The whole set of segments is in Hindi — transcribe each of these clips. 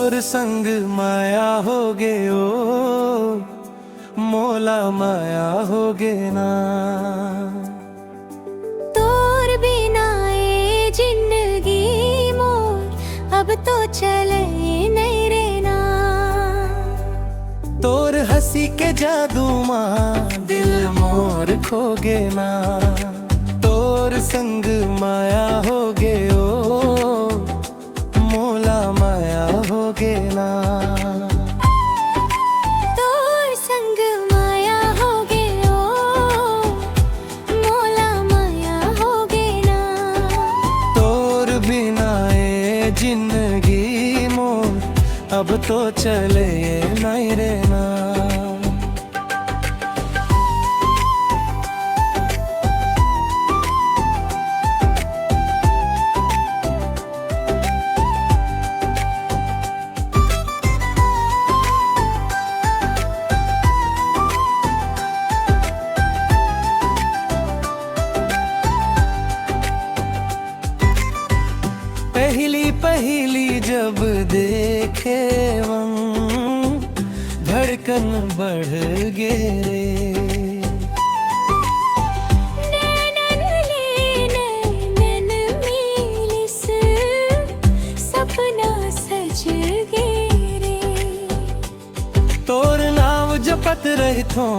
तोर संग माया हो गे ओ मोला माया हो गे ना। तोर बिना ए जिंदगी मोर अब तो चले नहीं रहना। तोर हंसी के जादू माँ दिल मोर खो गे ना। तोर संग माया हो गे ओ मोला माया हो गे ना। तोर संग माया हो गे ओ मोला माया हो गे ना। तोर बिना ए जिंदगी मोर अब तो चले नहीं रहना। पहली पहली जब देखे मन धड़कन बढ़ गे रे। नैनन ले नैनन मिलिस सपना सज गे रे। तोर नाम जपत रहिथो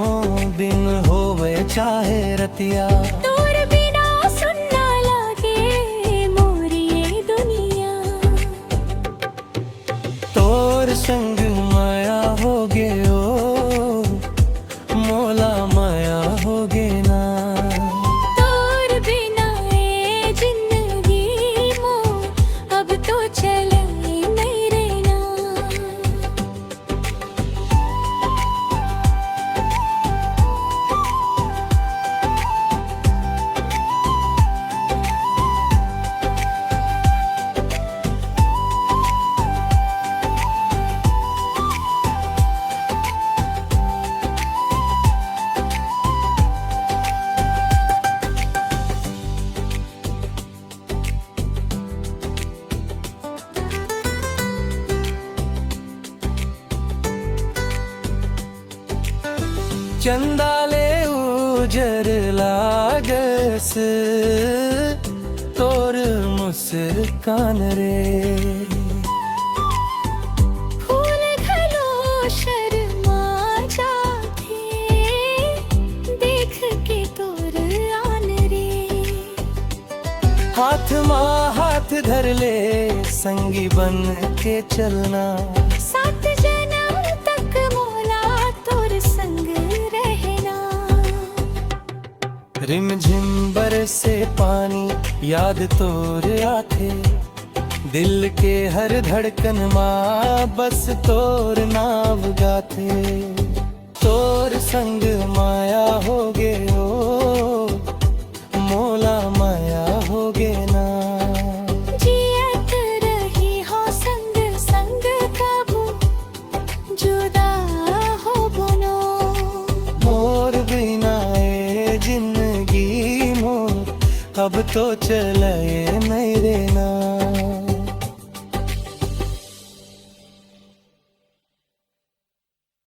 दिन होवे चाहे रतिया। तोर बिना सुनना लागे मोरी ये दुनिया। तोर संग माया हो गे ओ मोला माया हो गे ना। तोर बिना ए जिंदगी मोर अब तो चले नहीं रहना। चंदाले उजर लागस तोर मुस्कान रे। फूल घलो शर्मा जाते देख के तोर आन रे। हाथ माँ हाथ धर ले संगी बन के चलना। सात जन्म तक मोला तोर संग रहना। रिमझिम बरसे पानी याद तोर आथे। दिल के हर धड़कन माँ बस तोर नाम गाथे। तोर संग माया हो गे ओ मोला माया हो गे ना। जियत रही हो संग संग कबू जुदा हो बनो। मोर बिना ए जिंदगी मोर अब तो चले नहीं रहना।